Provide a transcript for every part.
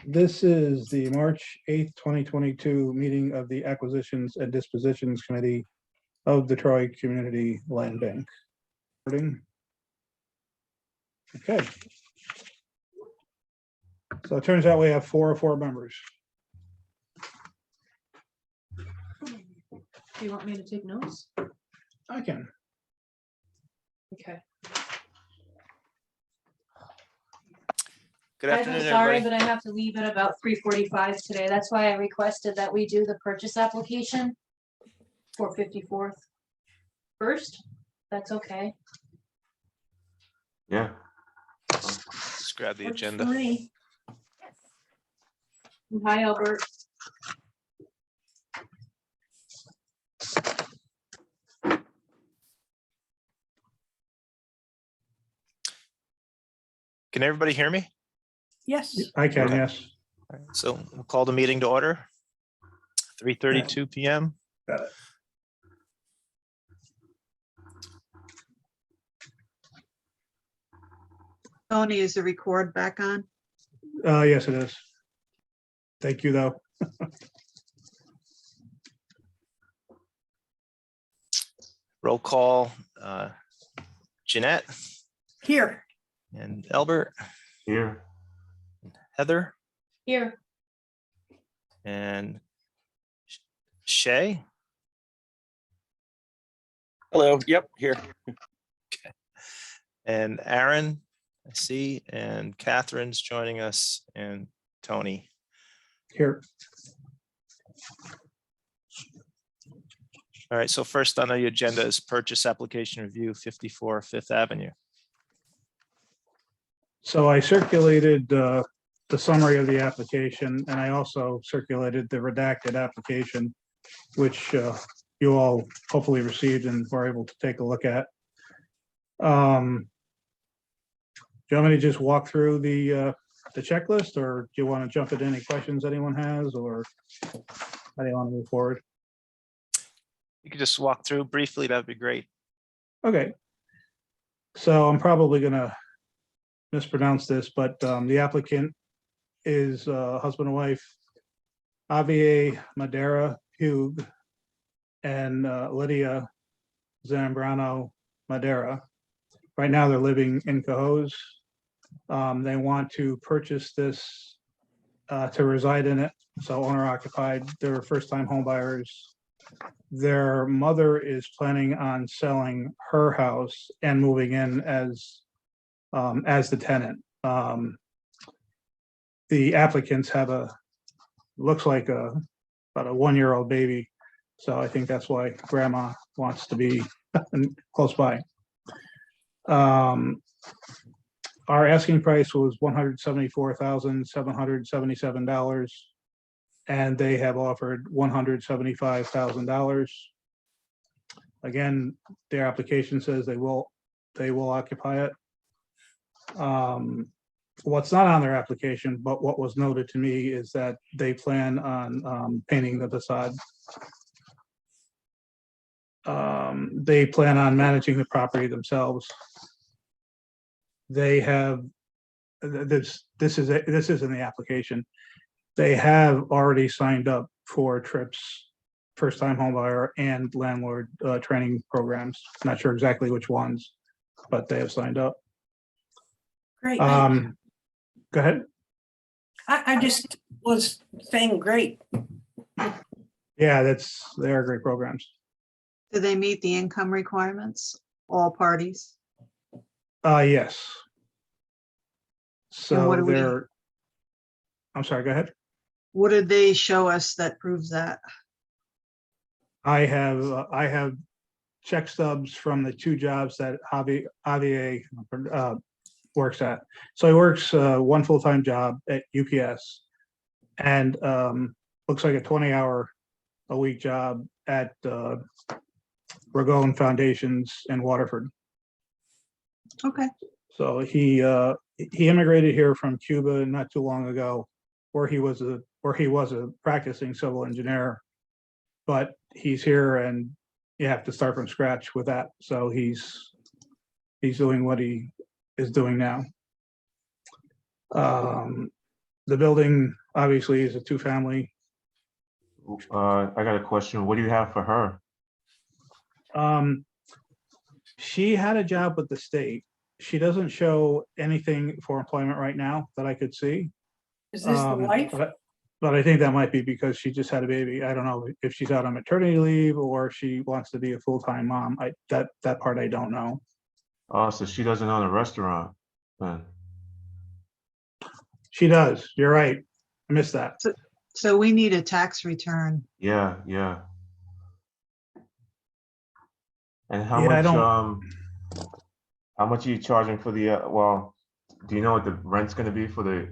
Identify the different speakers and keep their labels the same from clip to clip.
Speaker 1: This is the March 8th, 2022 meeting of the Acquisitions and Dispositions Committee of the Troy Community Land Bank. Okay. So it turns out we have 4 of 4 members.
Speaker 2: Do you want me to take notes?
Speaker 1: I can.
Speaker 2: Okay.
Speaker 3: Good
Speaker 2: Guys,
Speaker 3: afternoon,
Speaker 2: I'm sorry,
Speaker 3: everybody.
Speaker 2: but I have to leave at about 3:45 today. That's why I requested that we do the purchase application for 54th first. That's okay.
Speaker 4: Yeah.
Speaker 3: Just grab the
Speaker 2: Works
Speaker 3: agenda.
Speaker 2: for me. Hi, Albert.
Speaker 3: Can everybody hear me?
Speaker 2: Yes.
Speaker 1: I can,
Speaker 3: Okay.
Speaker 1: yes.
Speaker 3: All right, so we'll call the meeting to order. 3:32 p.m.
Speaker 1: Got it.
Speaker 5: Tony, is the record back on?
Speaker 1: Yes, it is. Thank you, though.
Speaker 3: Roll call. Jeanette
Speaker 2: Here.
Speaker 3: and Albert,
Speaker 4: Here.
Speaker 3: Heather,
Speaker 2: Here.
Speaker 3: and Shay.
Speaker 6: Hello, yep, here.
Speaker 3: And Aaron, I see, and Catherine's joining us, and Tony.
Speaker 1: Here.
Speaker 3: All right, so first on the agenda is purchase application review 54 Fifth Avenue.
Speaker 1: So I circulated the summary of the application, and I also circulated the redacted application, which you all hopefully received and were able to take a look at. Do you want me to just walk through the checklist, or do you want to jump at any questions anyone has, or how do you want to move forward?
Speaker 3: You could just walk through briefly, that'd be great.
Speaker 1: Okay. So I'm probably gonna mispronounce this, but the applicant is husband and wife, Javier Madera Hugh and Lydia Zambrano Madera. Right now, they're living in Cohoes. They want to purchase this to reside in it, so owner occupied. They're first-time home buyers. Their mother is planning on selling her house and moving in as the tenant. The applicants have looks like about a 1-year-old baby. So I think that's why grandma wants to be close by. Our asking price was $174,777. And they have offered $175,000. Again, their application says they will occupy it. What's not on their application, but what was noted to me, is that they plan on painting the facade. They plan on managing the property themselves. They have this is in the application. They have already signed up for trips, first-time homebuyer and landlord training programs. Not sure exactly which ones, but they have signed up.
Speaker 7: Great.
Speaker 1: Go ahead.
Speaker 7: I just was saying great.
Speaker 1: Yeah, they are great programs.
Speaker 5: Do they meet the income requirements, all parties?
Speaker 1: Yes.
Speaker 5: And what
Speaker 1: So
Speaker 5: do we-
Speaker 1: they're, I'm sorry, go ahead.
Speaker 5: What did they show us that proves that?
Speaker 1: I have check stubs from the 2 jobs that Javier works at. So he works 1 full-time job at UPS and looks like a 20-hour-a-week job at Ragone Foundations in Waterford.
Speaker 5: Okay,
Speaker 1: So he immigrated here from Cuba not too long ago, where he was a practicing civil engineer, but he's here and you have to start from scratch with that. So he's doing what he is doing now. The building obviously is a two-family.
Speaker 4: I got a question. What do you have for her?
Speaker 1: She had a job with the state. She doesn't show anything for employment right now that I could see.
Speaker 7: Is this the wife?
Speaker 1: But I think that might be because she just had a baby. I don't know if she's out on maternity leave or she wants to be a full-time mom. That part I don't know.
Speaker 4: Oh, so she doesn't own a restaurant then?
Speaker 1: She does. You're right. I missed that.
Speaker 5: So we need a tax return.
Speaker 4: Yeah, yeah. And how
Speaker 1: Yeah, I
Speaker 4: much,
Speaker 1: don't-
Speaker 4: how much are you charging for the, well, do you know what the rent's gonna be for the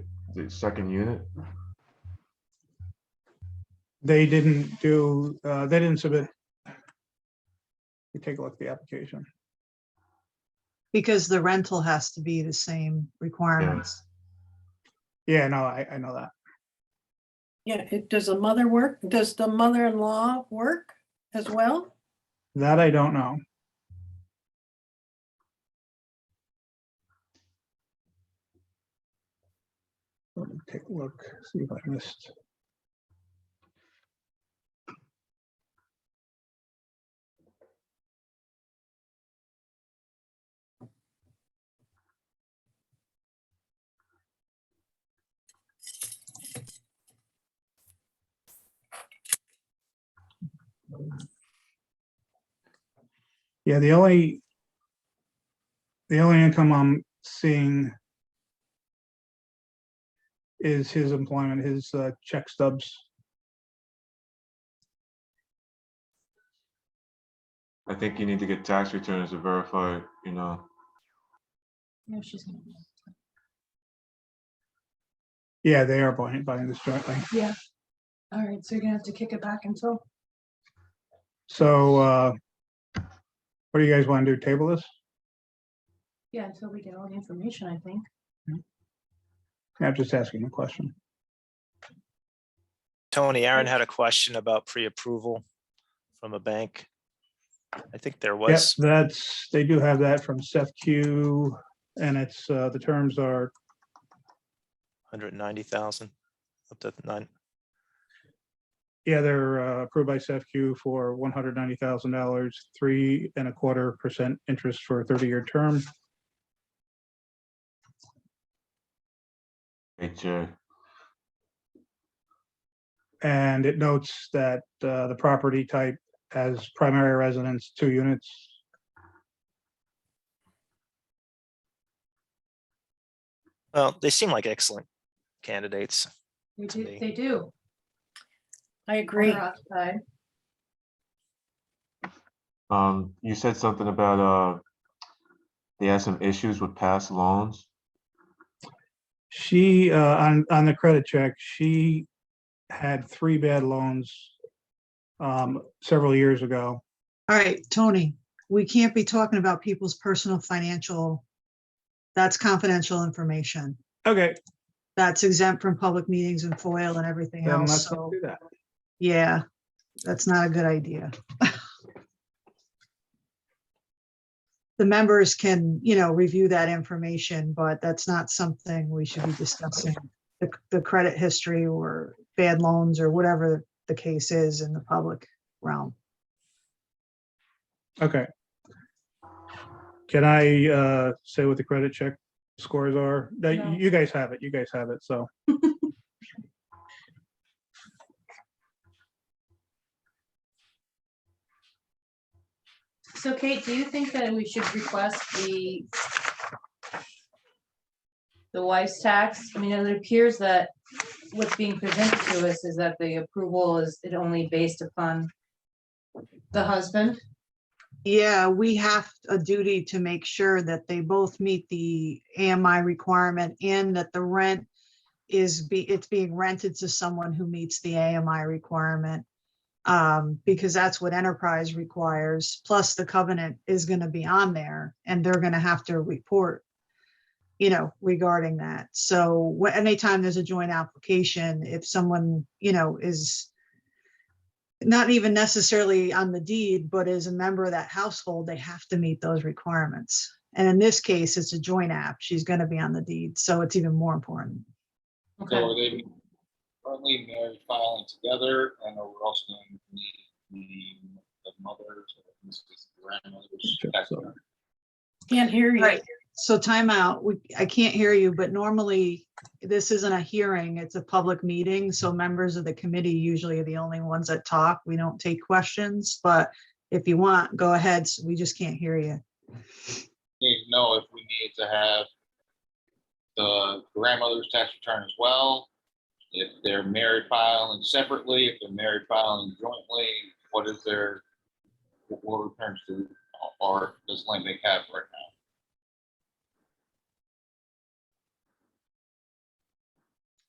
Speaker 4: second unit?
Speaker 1: They didn't do, they didn't submit. You take a look at the application.
Speaker 5: Because the rental has to be the same requirements.
Speaker 1: Yeah, no, I know that.
Speaker 7: Yeah, does the mother work? Does the mother-in-law work as well?
Speaker 1: That I don't know. Let me take a look, see if I missed. Yeah, the only income I'm seeing is his employment, his check stubs.
Speaker 4: I think you need to get tax returns to verify,
Speaker 2: No, she's gonna.
Speaker 1: Yeah, they are buying this jointly.
Speaker 2: Yeah. All right, so you're gonna have to kick it back until,
Speaker 1: So what do you guys want to do? Table this?
Speaker 2: yeah, until we get all the information, I think.
Speaker 1: I'm just asking a question.
Speaker 3: Tony, Aaron had a question about pre-approval from a bank. I think there
Speaker 1: Yep,
Speaker 3: was,
Speaker 1: they do have that from Seth Q, and it's, the terms are,
Speaker 3: 190,000 up to 9.
Speaker 1: yeah, they're approved by Seth Q for $190,000, 3.25% interest for a 30-year term.
Speaker 4: HJ.
Speaker 1: And it notes that the property type has primary residence, 2 units.
Speaker 3: Well, they seem like excellent candidates.
Speaker 2: They
Speaker 3: To
Speaker 2: do,
Speaker 3: me.
Speaker 2: they do.
Speaker 7: I agree.
Speaker 2: Owner occupied.
Speaker 4: You said something about, they had some issues with past loans.
Speaker 1: She, on the credit check, she had 3 bad loans several years ago.
Speaker 5: All right, Tony, we can't be talking about people's personal financial. That's confidential information.
Speaker 1: Okay,
Speaker 5: That's exempt from public meetings and FOIL and everything
Speaker 1: then
Speaker 5: else.
Speaker 1: let's not
Speaker 5: So,
Speaker 1: do that.
Speaker 5: yeah, that's not a good idea. The members can, review that information, but that's not something we should be discussing. The credit history or bad loans or whatever the case is in the public realm.
Speaker 1: Okay. Can I say what the credit check scores are?
Speaker 2: No.
Speaker 1: You guys have it. You guys have it. So
Speaker 2: So Kate, do you think that we should request the wife's tax? I mean, it appears that what's being presented to us is that the approval is it only based upon the husband.
Speaker 5: Yeah, we have a duty to make sure that they both meet the AMI requirement and that the rent it's being rented to someone who meets the AMI requirement. Because that's what enterprise requires, plus the covenant is going to be on there and they're going to have to report, regarding that. So anytime there's a joint application, if someone, is not even necessarily on the deed, but is a member of that household, they have to meet those requirements. And in this case, it's a joint app. She's going to be on the deed. So it's even more important.
Speaker 2: Okay,
Speaker 8: So are they currently married filing together, and are we also going to need the mothers, or in this case, the grandmothers?
Speaker 1: Sure,
Speaker 8: tax
Speaker 1: so-
Speaker 8: return?
Speaker 7: Can't hear you.
Speaker 5: Right, so timeout, I can't hear you, but normally this isn't a hearing, it's a public meeting, so members of the committee usually are the only ones that talk. We don't take questions, but if you want, go ahead, we just can't hear you.
Speaker 8: Need to know if we need to have the grandmother's tax return as well, if they're married filing separately, if they're married filing jointly, what is their, what returns do, or does Land Bank have right now?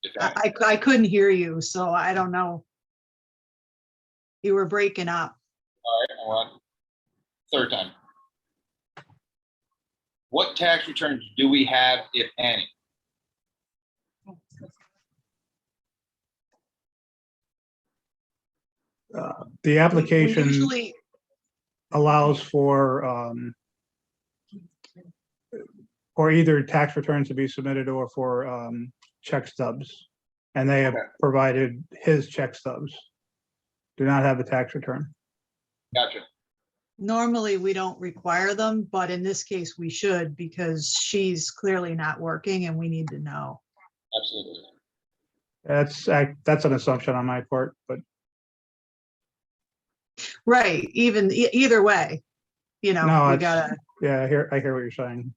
Speaker 8: If any.
Speaker 5: I couldn't hear you, so I don't know. You were breaking up.
Speaker 8: All right, well, third time. What tax returns do we have, if any?
Speaker 1: The
Speaker 5: We
Speaker 1: application
Speaker 5: usually,
Speaker 1: allows for either tax returns to be submitted or for check stubs. And they have
Speaker 8: Okay.
Speaker 1: provided his check stubs. Do not have a tax return.
Speaker 8: Gotcha.
Speaker 5: normally we don't require them, but in this case we should because she's clearly not working and we need to know.
Speaker 8: Absolutely.
Speaker 1: That's an assumption on my part, but
Speaker 5: Right, even either way, you know,
Speaker 1: no,
Speaker 5: we
Speaker 1: it's,
Speaker 5: gotta,
Speaker 1: yeah, I hear what you're saying.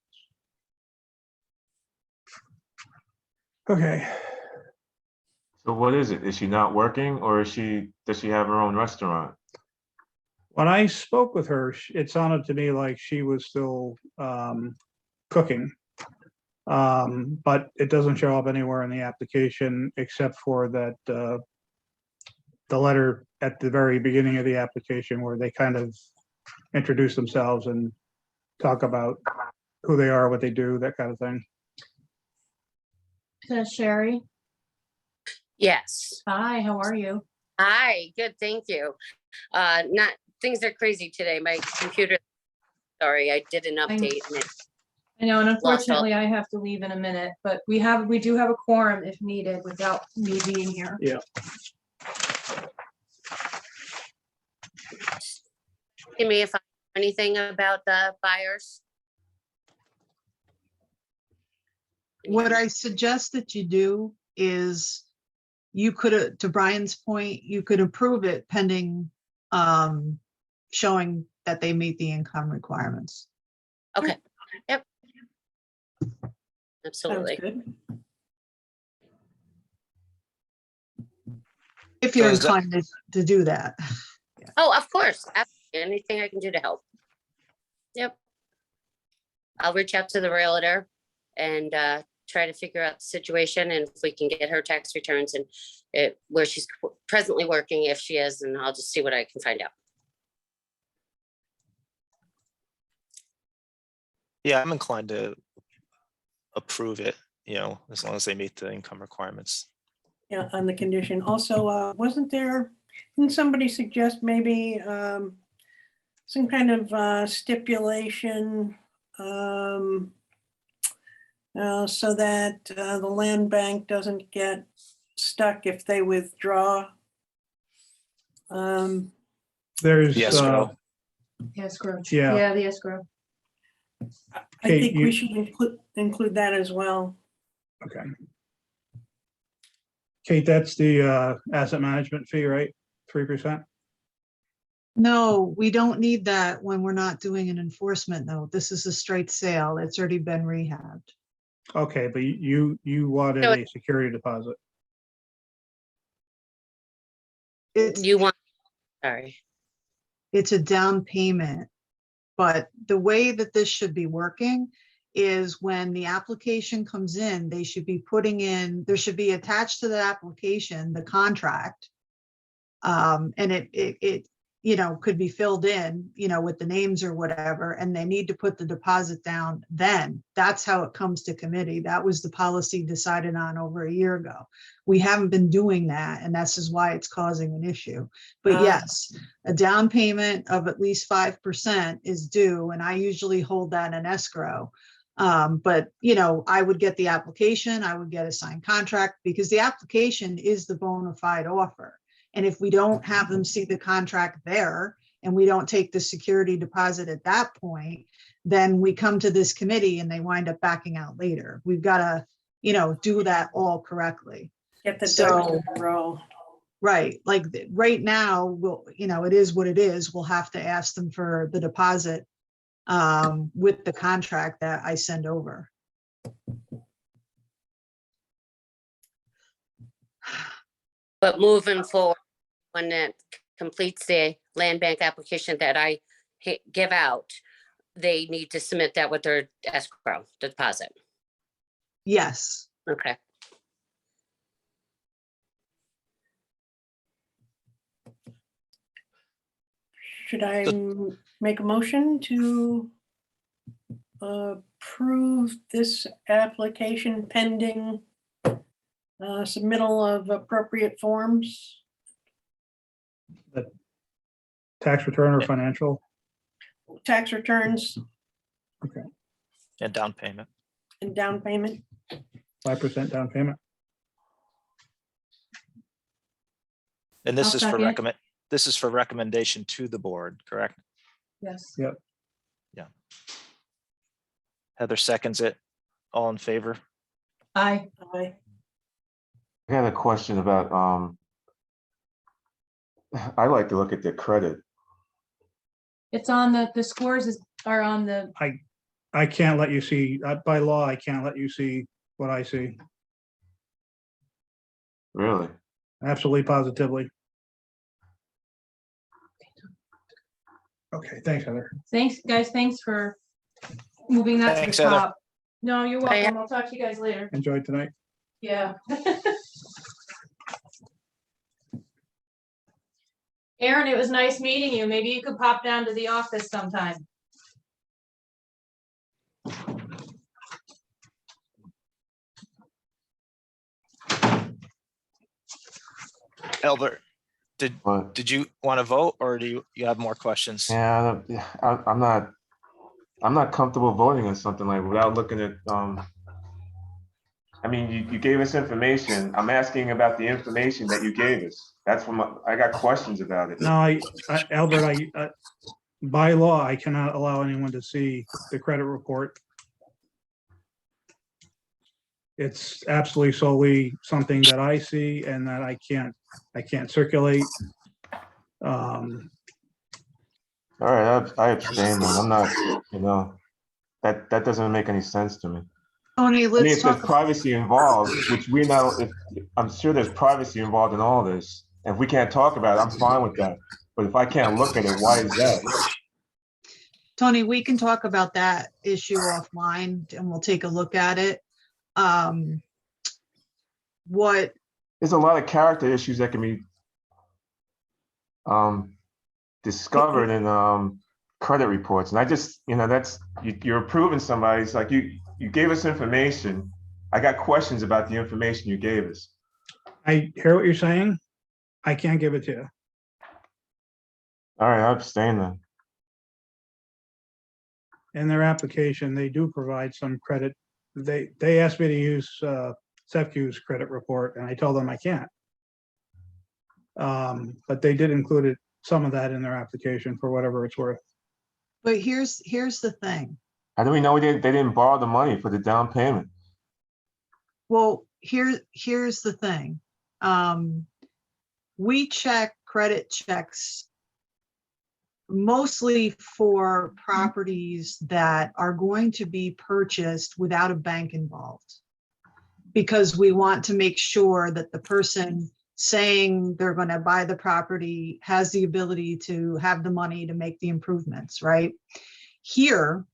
Speaker 1: Okay,
Speaker 4: So what is it? Is she not working or does she have her own restaurant?
Speaker 1: when I spoke with her, it sounded to me like she was still cooking. But it doesn't show up anywhere in the application except for that the letter at the very beginning of the application where they kind of introduce themselves and talk about who they are, what they do, that kind of thing.
Speaker 2: Sherry,
Speaker 9: Yes.
Speaker 2: hi, how are you?
Speaker 9: Hi, good, thank you. Things are crazy today. My computer, sorry, I did an update and it,
Speaker 2: I know, and
Speaker 9: all.
Speaker 2: unfortunately, I have to leave in a minute, but we do have a quorum if needed without me being here.
Speaker 1: Yeah.
Speaker 9: give me if I know anything about the buyers.
Speaker 5: what I suggest that you do is you could, to Brian's point, you could approve it pending showing that they meet the income requirements.
Speaker 9: Okay, yep.
Speaker 7: Sounds
Speaker 9: Absolutely.
Speaker 7: good.
Speaker 5: If you're
Speaker 3: So is that-
Speaker 5: inclined to do that.
Speaker 9: Oh, of course. Anything I can do to help. Yep. I'll reach out to the realtor and try to figure out the situation and if we can get her tax returns and where she's presently working, if she is, and I'll just see what I can find out.
Speaker 3: Yeah, I'm inclined to approve it, as long as they meet the income requirements.
Speaker 7: Yeah, on the condition. Also, didn't somebody suggest maybe some kind of stipulation so that the land bank doesn't get stuck if they withdraw?
Speaker 1: There's,
Speaker 3: The escrow.
Speaker 2: The escrow.
Speaker 1: Yeah.
Speaker 2: Yeah, the escrow.
Speaker 7: I
Speaker 1: Kate,
Speaker 7: think
Speaker 1: you-
Speaker 7: we should include that as well.
Speaker 1: okay. Kate, that's the asset management fee, right? 3%?
Speaker 5: No, we don't need that when we're not doing an enforcement though. This is a straight sale. It's already been rehabbed.
Speaker 1: Okay, but you wanted
Speaker 9: So
Speaker 1: a security deposit.
Speaker 5: It's,
Speaker 9: You want, sorry.
Speaker 5: it's a down payment. But the way that this should be working is when the application comes in, they should be putting in, there should be attached to the application, the contract. And it could be filled in, with the names or whatever, and they need to put the deposit down then. That's how it comes to committee. That was the policy decided on over a year ago. We haven't been doing that, and this is why it's causing an issue. But
Speaker 7: Ah.
Speaker 5: yes, a down payment of at least 5% is due, and I usually hold that in escrow. But, I would get the application, I would get a signed contract, because the application is the bona fide offer. And if we don't have them see the contract there, and we don't take the security deposit at that point, then we come to this committee and they wind up backing out later. We've got to, do that all correctly.
Speaker 7: Get the ducks
Speaker 5: So-
Speaker 7: in a row.
Speaker 5: Right, like right now, we'll, it is what it is. We'll have to ask them for the deposit with the contract that I send over.
Speaker 9: But moving forward, when it completes the land bank application that I give out, they need to submit that with their escrow deposit.
Speaker 5: Yes,
Speaker 9: Okay.
Speaker 7: Should I make a motion to approve this application pending submittal of appropriate forms?
Speaker 1: Tax return or financial?
Speaker 7: Tax returns
Speaker 3: And down payment.
Speaker 7: and down payment?
Speaker 1: 5% down payment.
Speaker 3: And this
Speaker 2: I'll
Speaker 3: is for
Speaker 2: second.
Speaker 3: this is for recommendation to the board, correct?
Speaker 2: Yes.
Speaker 3: Heather seconds it. All in favor?
Speaker 2: Aye.
Speaker 7: Aye.
Speaker 4: I had a question about, I like to look at the credit.
Speaker 2: It's on the scores are on the,
Speaker 1: I can't let you see, by law, I can't let you see what I see.
Speaker 4: Really?
Speaker 1: Absolutely positively. Okay, thanks, Heather.
Speaker 2: thanks, guys, thanks for moving that to
Speaker 3: Thanks,
Speaker 2: the
Speaker 3: Heather.
Speaker 2: top. No, you're
Speaker 9: Bye.
Speaker 2: welcome. I'll talk to you guys later.
Speaker 1: Enjoy tonight.
Speaker 2: Yeah. Aaron, it was nice meeting you. Maybe you could pop down to the office sometime.
Speaker 3: Albert,
Speaker 4: But,
Speaker 3: did you want to vote or do you have more questions?
Speaker 4: yeah, I'm not comfortable voting on something like without looking at, I mean, you gave us information. I'm asking about the information that you gave us. That's what I got questions about it.
Speaker 1: No, Albert, by law, I cannot allow anyone to see the credit report. It's absolutely solely something that I see and that I can't circulate.
Speaker 4: All right, I abstain then. I'm not, that doesn't make any sense to me.
Speaker 5: Tony,
Speaker 4: I mean,
Speaker 5: let's
Speaker 4: if there's
Speaker 5: talk.
Speaker 4: privacy involved, which we know, I'm sure there's privacy involved in all this. If we can't talk about it, I'm fine with that. But if I can't look at it, why is that?
Speaker 5: Tony, we can talk about that issue offline and we'll take a look at it. What,
Speaker 4: There's a lot of character issues that can be discovered in credit reports. And I just, you're approving somebody. It's like you gave us information. I got questions about the information you gave us.
Speaker 1: I hear what you're saying. I can't give it to you.
Speaker 4: All right, I abstain then.
Speaker 1: In their application, they do provide some credit. They asked me to use SEFCU's credit report and I told them I can't. But they did include some of that in their application for whatever it's worth.
Speaker 5: but here's the thing.
Speaker 4: How do we know they didn't borrow the money for the down payment?
Speaker 5: Well, here's the thing. We check credit checks mostly for properties that are going to be purchased without a bank involved. Because we want to make sure that the person saying they're going to buy the property has the ability to have the money to make the improvements, right? Here,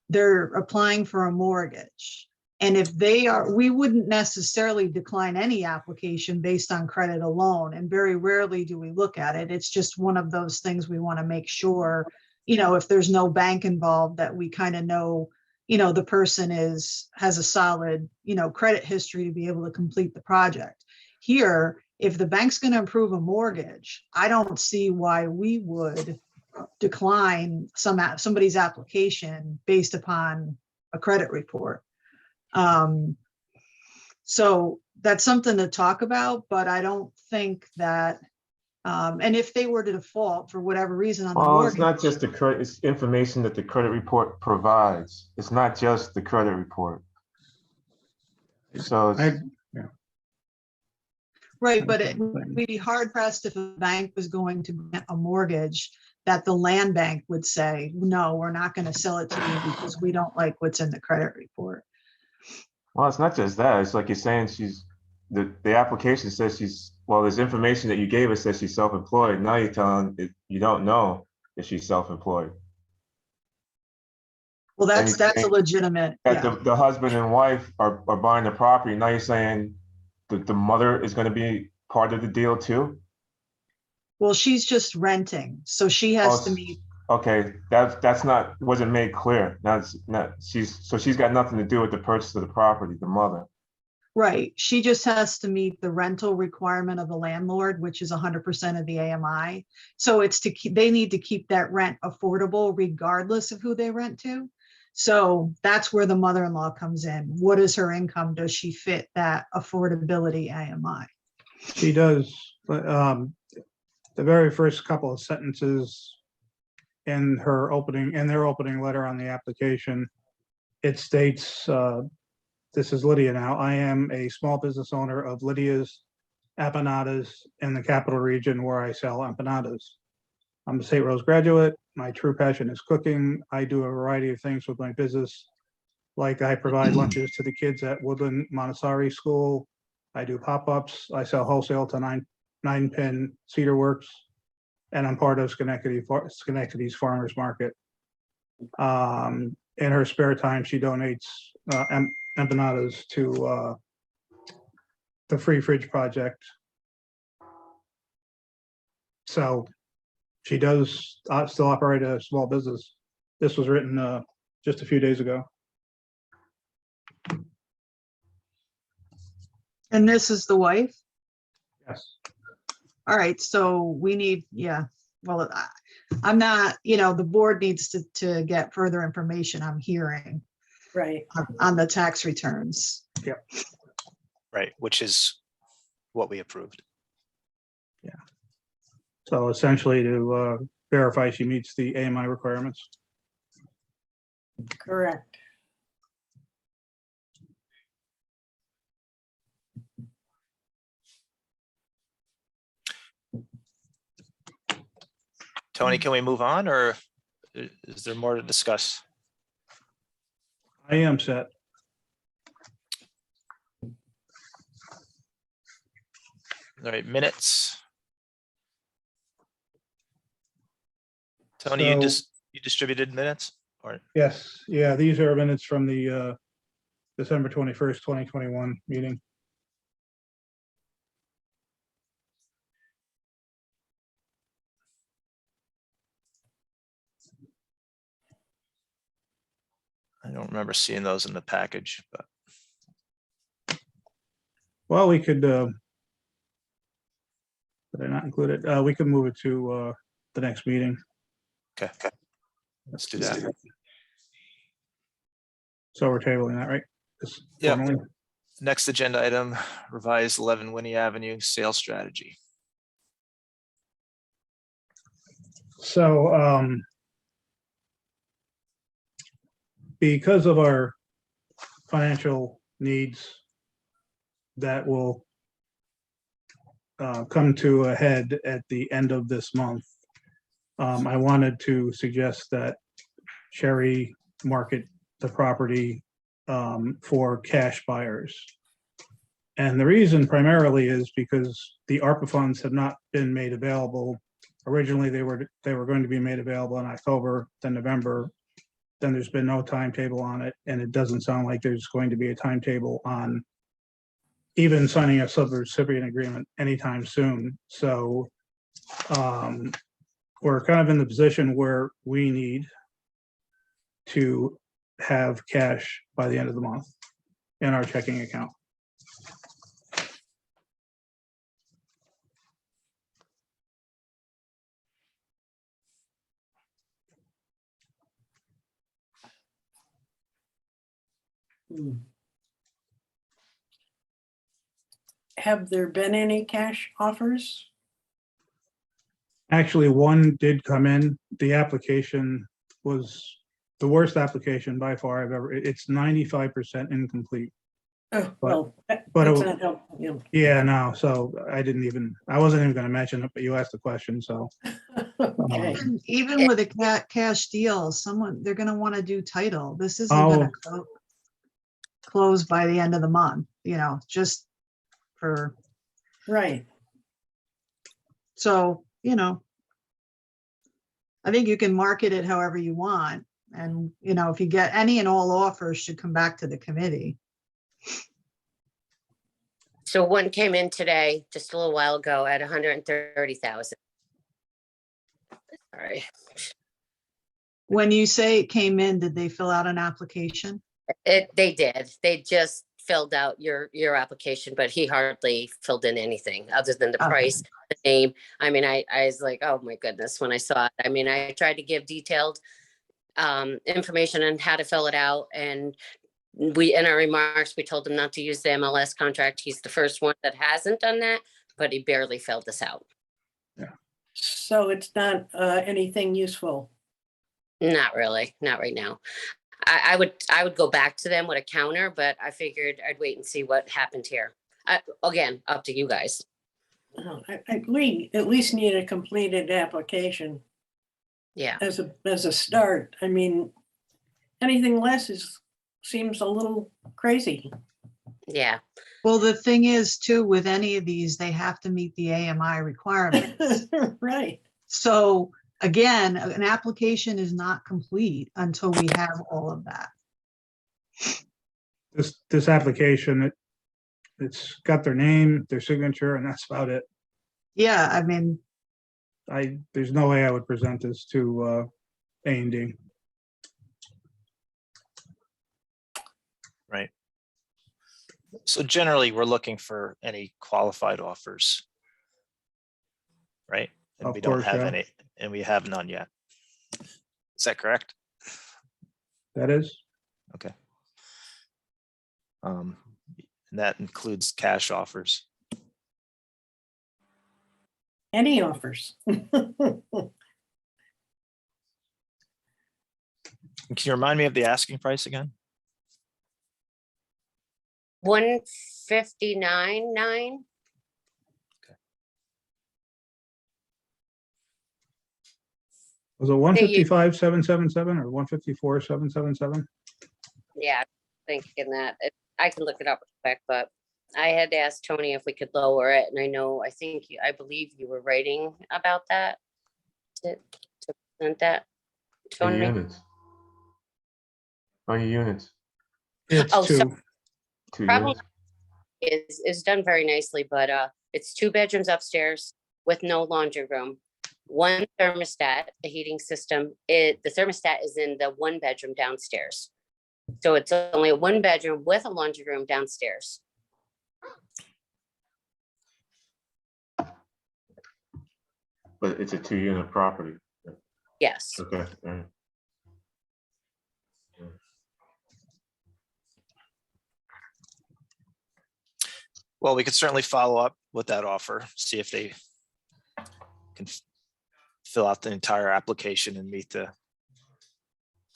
Speaker 5: they're applying for a mortgage. And if they are, we wouldn't necessarily decline any application based on credit alone. And very rarely do we look at it. It's just one of those things we want to make sure, if there's no bank involved, that we kind of know, the person has a solid, credit history to be able to complete the project. Here, if the bank's going to approve a mortgage, I don't see why we would decline somebody's application based upon a credit report. So that's something to talk about, but I don't think that, and if they were to default for whatever reason on the
Speaker 4: Well, it's
Speaker 5: mortgage.
Speaker 4: not just the credit, it's information that the credit report provides. It's not just the credit report. So it's,
Speaker 5: Right, but it would be hard pressed if a bank was going to grant a mortgage that the land bank would say, no, we're not going to sell it to you because we don't like what's in the credit report.
Speaker 4: well, it's not just that. It's like you're saying the application says well, there's information that you gave us that she's self-employed. Now you're telling it, you don't know if she's self-employed.
Speaker 5: Well,
Speaker 4: And
Speaker 5: that's
Speaker 4: you're
Speaker 5: a
Speaker 4: saying
Speaker 5: legitimate,
Speaker 4: that
Speaker 5: yeah.
Speaker 4: the husband and wife are buying the property. Now you're saying that the mother is going to be part of the deal too?
Speaker 5: Well, she's just renting, so she has to meet,
Speaker 4: Okay, that's not, wasn't made clear. That's not, she's got nothing to do with the purchase of the property, the mother.
Speaker 5: right, she just has to meet the rental requirement of the landlord, which is 100% of the AMI. So it's to keep, they need to keep that rent affordable regardless of who they rent to. So that's where the mother-in-law comes in. What is her income? Does she fit that affordability AMI?
Speaker 1: She does, but the very first couple of sentences in their opening letter on the application, it states, this is Lydia now, I am a small business owner of Lydia's Empanadas in the capital region where I sell empanadas. I'm a St. Rose graduate. My true passion is cooking. I do a variety of things with my business. Like I provide lunches to the kids at Woodland Montessori School. I do pop-ups. I sell wholesale to nine pin cedar works. And I'm part of Schenectady's farmers market. In her spare time, she donates empanadas to the Free Fridge Project. So she does still operate a small business. This was written just a few days ago.
Speaker 5: And this is the wife?
Speaker 1: Yes.
Speaker 5: All right, so we need, yeah, well, I'm not, the board needs to get further information, I'm hearing,
Speaker 7: Right.
Speaker 5: on the tax returns.
Speaker 3: Right, which is what we approved.
Speaker 1: So essentially to verify she meets the AMI requirements.
Speaker 7: Correct.
Speaker 3: Tony, can we move on, or is there more to discuss?
Speaker 1: I am set.
Speaker 3: All right, minutes. Tony,
Speaker 1: So-
Speaker 3: you distributed minutes, or
Speaker 1: Yes, yeah, these are minutes from the December 21st, 2021 meeting.
Speaker 3: I don't remember seeing those in the package, but
Speaker 1: Well, we could, did I not include it? We could move it to the next meeting.
Speaker 3: okay, let's do that.
Speaker 1: So we're tabling that, right? Just
Speaker 3: Yep.
Speaker 1: formally?
Speaker 3: Next agenda item, revised 11 Winnie Avenue sales strategy.
Speaker 1: So because of our financial needs that will come to a head at the end of this month, I wanted to suggest that Sherry market the property for cash buyers. And the reason primarily is because the ARPA funds have not been made available. Originally, they were going to be made available in October, then November. Then there's been no timetable on it, and it doesn't sound like there's going to be a timetable on even signing a subrecipient agreement anytime soon. So we're kind of in the position where we need to have cash by the end of the month in our checking account.
Speaker 7: Hmm. Have there been any cash offers?
Speaker 1: Actually, one did come in. The application was the worst application by far I've ever, it's 95% incomplete.
Speaker 7: Oh, well,
Speaker 1: but
Speaker 7: that's
Speaker 1: it-
Speaker 7: not helpful. Yeah.
Speaker 1: Yeah, no, so I wasn't even gonna mention it, but you asked the question, so.
Speaker 7: Okay.
Speaker 5: Even with a cash deal, they're gonna want to do title. This isn't
Speaker 1: Oh.
Speaker 5: gonna close by the end of the month, just for,
Speaker 7: Right.
Speaker 5: so, I think you can market it however you want. And, if you get any and all offers should come back to the committee.
Speaker 9: So one came in today, just a little while ago at 130,000. Sorry,
Speaker 5: When you say it came in, did they fill out an application?
Speaker 9: they did. They just filled out your application, but he hardly filled in anything other than the
Speaker 5: Okay.
Speaker 9: price, the name. I mean, I was like, oh my goodness, when I saw it. I mean, I tried to give detailed information on how to fill it out, and in our remarks, we told him not to use the MLS contract. He's the first one that hasn't done that, but he barely filled this out.
Speaker 7: So it's not anything useful.
Speaker 9: Not really, not right now. I would go back to them with a counter, but I figured I'd wait and see what happened here. Again, up to you guys.
Speaker 7: We at least need a completed application
Speaker 9: Yeah,
Speaker 7: as a start. I mean, anything less seems a little crazy.
Speaker 9: yeah,
Speaker 5: Well, the thing is too, with any of these, they have to meet the AMI requirements.
Speaker 7: Right.
Speaker 5: So again, an application is not complete until we have all of that.
Speaker 1: This application, it's got their name, their signature, and that's about it.
Speaker 5: Yeah, I mean,
Speaker 1: There's no way I would present this to A&D.
Speaker 3: Right. So generally, we're looking for any qualified offers. Right? And
Speaker 1: Of
Speaker 3: we don't
Speaker 1: course,
Speaker 3: have
Speaker 1: yeah.
Speaker 3: any, and we have none yet. Is that correct?
Speaker 1: That is,
Speaker 3: Okay. And that includes cash offers.
Speaker 7: Any offers?
Speaker 3: Can you remind me of the asking price again?
Speaker 9: 159.9.
Speaker 1: was it 155,777 or 154,777?
Speaker 9: Yeah, thinking that. I can look it up quick, but I had asked Tony if we could lower it, and I believe you were writing about that. To present that,
Speaker 4: 10
Speaker 9: Tony.
Speaker 4: units. How many units?
Speaker 1: It's
Speaker 9: Oh, so-
Speaker 1: two.
Speaker 4: 2
Speaker 9: Probably-
Speaker 4: units?
Speaker 9: Is done very nicely, but it's 2 bedrooms upstairs with no laundry room. 1 thermostat, the heating system, the thermostat is in the 1 bedroom downstairs. So it's only a 1 bedroom with a laundry room downstairs.
Speaker 4: But it's a 2-unit property.
Speaker 9: Yes.
Speaker 4: Okay. All right.
Speaker 3: Well, we could certainly follow up with that offer, see if they can fill out the entire application and meet the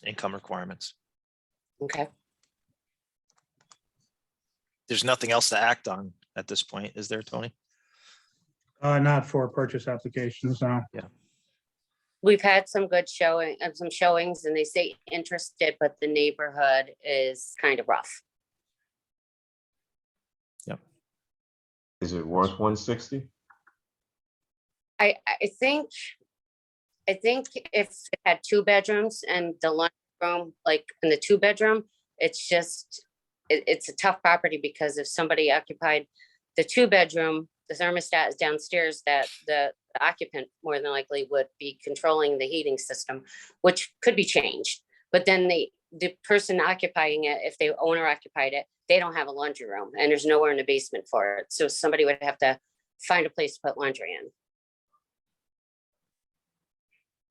Speaker 3: income requirements.
Speaker 9: Okay.
Speaker 3: There's nothing else to act on at this point, is there, Tony?
Speaker 1: Not for purchase applications, no.
Speaker 9: We've had some good some showings, and they say interested, but the neighborhood is kind of rough.
Speaker 4: Is it worth 160?
Speaker 9: I think if it had 2 bedrooms and the laundry room, like in the 2 bedroom, it's just, it's a tough property, because if somebody occupied the 2 bedroom, the thermostat is downstairs, that the occupant more than likely would be controlling the heating system, which could be changed. But then the person occupying it, if the owner occupied it, they don't have a laundry room, and there's nowhere in the basement for it. So somebody would have to find a place to put laundry in.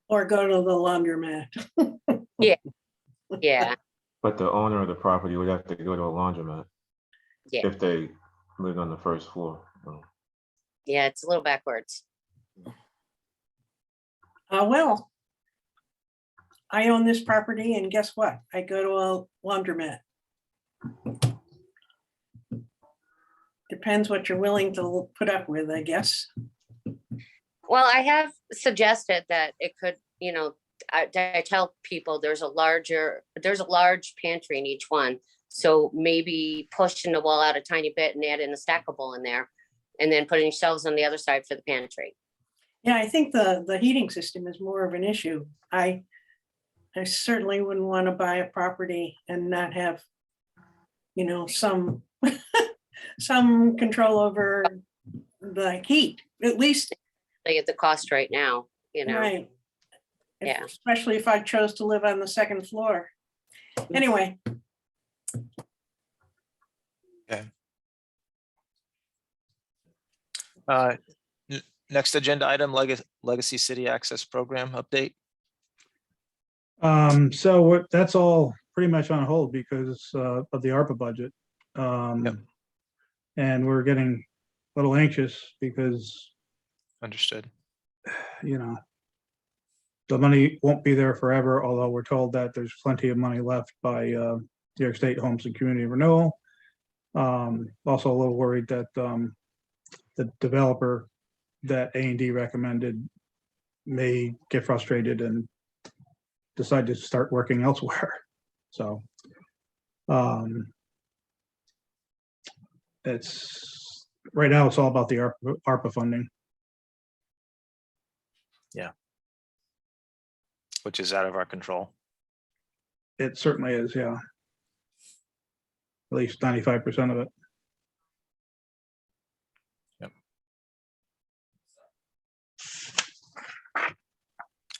Speaker 7: Or go to the laundromat.
Speaker 9: Yeah.
Speaker 4: But the owner of the property would have to go to a laundromat
Speaker 9: Yeah,
Speaker 4: if they lived on the first floor.
Speaker 9: yeah, it's a little backwards.
Speaker 7: Well, I own this property and guess what? I go to a laundromat. Depends what you're willing to put up with, I guess.
Speaker 9: Well, I have suggested that it could, you know, I tell people there's a large pantry in each one. So maybe pushing the wall out a tiny bit and add in a stackable in there. And then putting shelves on the other side for the pantry.
Speaker 7: Yeah, I think the heating system is more of an issue. I certainly wouldn't want to buy a property and not have, you know, some some control over the heat, at least.
Speaker 9: They get the cost right now, you know.
Speaker 7: Right.
Speaker 9: Yeah.
Speaker 7: Especially if I chose to live on the second floor. Anyway,
Speaker 3: Next agenda item, Legacy City Access Program update.
Speaker 1: So that's all pretty much on hold because of the ARPA budget.
Speaker 3: Yep.
Speaker 1: And we're getting a little anxious because,
Speaker 3: Understood.
Speaker 1: you know, the money won't be there forever, although we're told that there's plenty of money left by New York State Homes and Community Renewal. Also a little worried that the developer that A&D recommended may get frustrated and decide to start working elsewhere. So it's right now it's all about the ARPA funding.
Speaker 3: Which is out of our control.
Speaker 1: It certainly is, yeah. At least 95% of it.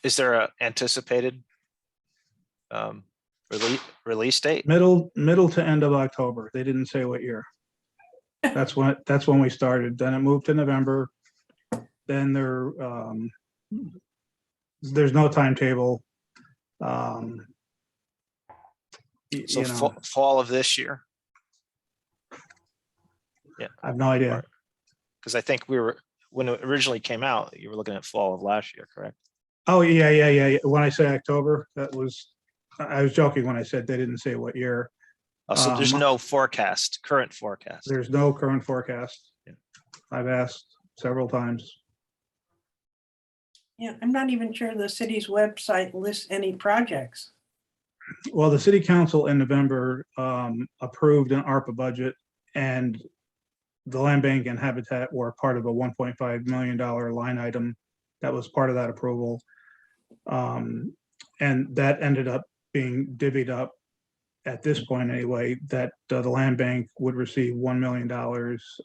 Speaker 3: Is there a anticipated release date?
Speaker 1: Middle to end of October. They didn't say what year. That's when we started. Then it moved to November. Then there's no timetable.
Speaker 3: So
Speaker 1: You know,
Speaker 3: fall of this year,
Speaker 1: I have no idea.
Speaker 3: because I think when it originally came out, you were looking at fall of last year, correct?
Speaker 1: Oh, yeah. When I say October, I was joking when I said they didn't say what year.
Speaker 3: So there's no current forecast.
Speaker 1: There's no current forecast.
Speaker 3: Yeah.
Speaker 1: I've asked several times.
Speaker 7: yeah, I'm not even sure the city's website lists any projects.
Speaker 1: Well, the city council in November approved an ARPA budget, and the land bank and habitat were part of a $1.5 million line item that was part of that approval. And that ended up being divvied up at this point anyway, that the land bank would receive $1 million